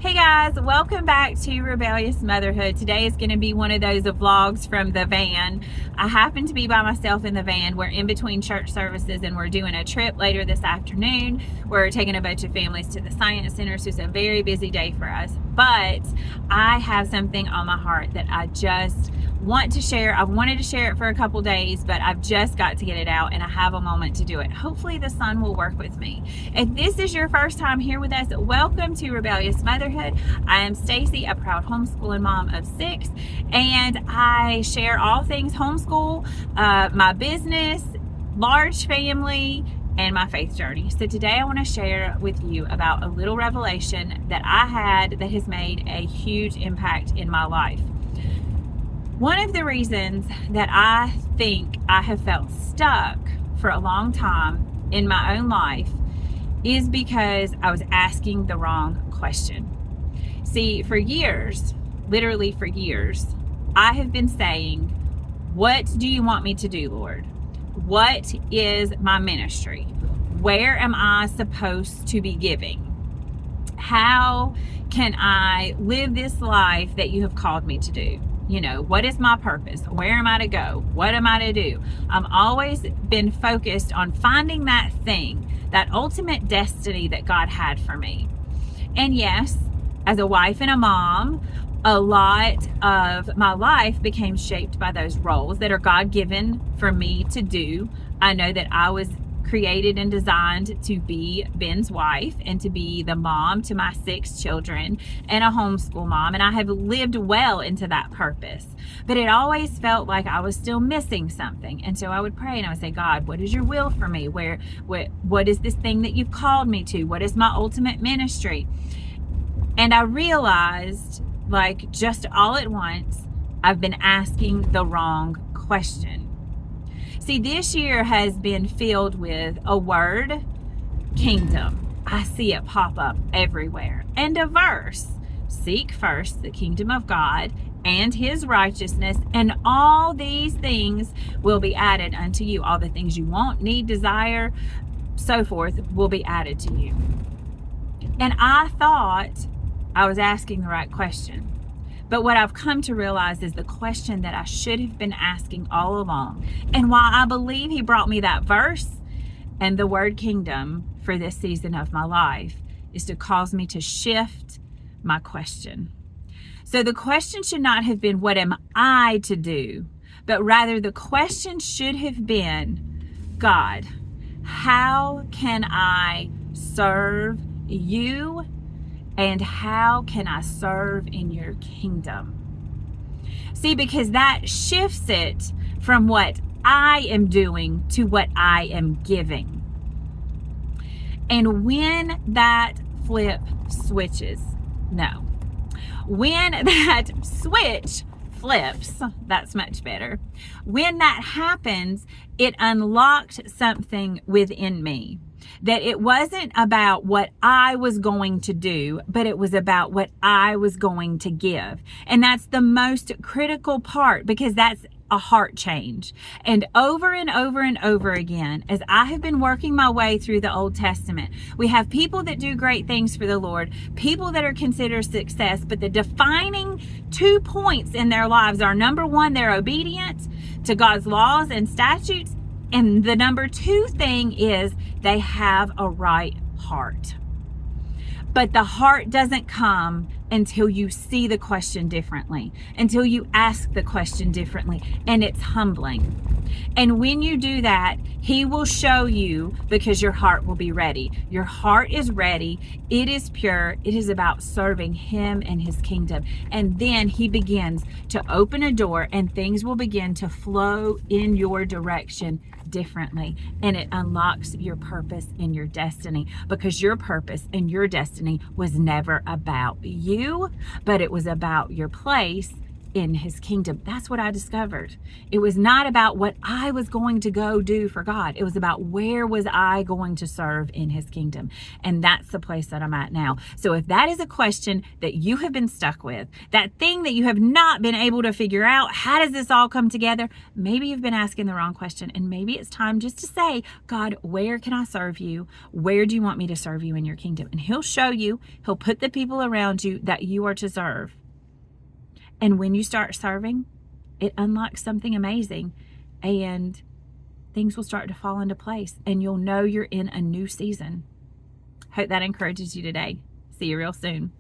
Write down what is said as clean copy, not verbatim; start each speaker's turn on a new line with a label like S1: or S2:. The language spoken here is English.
S1: Hey guys, welcome back to Rebellious Motherhood. Today is going to be one of those vlogs from the van. I happen to be by myself in the van. We're in between church services and we're doing a trip later this afternoon. We're taking a bunch of families to the Science Center, so it's a very busy day for us. But I have something on my heart that I just want to share. I've wanted to share it for a couple days, but I've just got to get it out and I have a moment to do it. Hopefully the sun will work with me. If this is your first time here with us, welcome to Rebellious Motherhood. I am Stacey, a proud homeschooling mom of 6, and I share all things homeschool, my business, large family, and my faith journey. So today I want to share with you about a little revelation that I had that has made a huge impact in my life. One of the reasons that I think I have felt stuck for a long time in my own life is because I was asking the wrong question. See, for years, literally for years, I have been saying, what do you want me to do, Lord? What is my ministry? Where am I supposed to be giving? How can I live this life that you have called me to do? You know, what is my purpose? Where am I to go? What am I to do? I've always been focused on finding that thing, that ultimate destiny that God had for me. And yes, as a wife and a mom, a lot of my life became shaped by those roles that are God-given for me to do. I know that I was created and designed to be Ben's wife and to be the mom to my 6 children and a homeschool mom, and I have lived well into that purpose. But it always felt like I was still missing something, and so I would pray and I would say, God, what is your will for me? What is this thing that you've called me to? What is my ultimate ministry? And I realized, like, just all at once, I've been asking the wrong question. See, this year has been filled with a word, kingdom. I see it pop up everywhere. And a verse, seek first the kingdom of God and his righteousness, and all these things will be added unto you. All the things you want, need, desire, so forth, will be added to you. And I thought I was asking the right question. But what I've come to realize is the question that I should have been asking all along. And while I believe he brought me that verse and the word kingdom for this season of my life, is to cause me to shift my question. So the question should not have been, what am I to do? But rather the question should have been, God, how can I serve you? And how can I serve in your kingdom? See, because that shifts it from what I am doing to what I am giving. And when that flip switches, when that switch flips, that's much better. When that happens, it unlocked something within me. That it wasn't about what I was going to do, but it was about what I was going to give. And that's the most critical part, because that's a heart change. And over and over and over again, as I have been working my way through the Old Testament, we have people that do great things for the Lord, people that are considered success, but the defining 2 points in their lives are, number 1, they're obedient to God's laws and statutes. And the number 2 thing is they have a right heart. But the heart doesn't come until you see the question differently, until you ask the question differently, and it's humbling. And when you do that, he will show you, because your heart will be ready. Your heart is ready. It is pure. It is about serving him and his kingdom. And then he begins to open a door and things will begin to flow in your direction differently, and it unlocks your purpose and your destiny, because your purpose and your destiny was never about you, but it was about your place in his kingdom. That's what I discovered. It was not about what I was going to go do for God. It was about where was I going to serve in his kingdom. And that's the place that I'm at now. So if that is a question that you have been stuck with, that thing that you have not been able to figure out, how does this all come together? Maybe you've been asking the wrong question, and maybe it's time just to say, God, where can I serve you? Where do you want me to serve you in your kingdom? And he'll show you, he'll put the people around you that you are to serve. And when you start serving, it unlocks something amazing, and things will start to fall into place, and you'll know you're in a new season. Hope that encourages you today. See you real soon.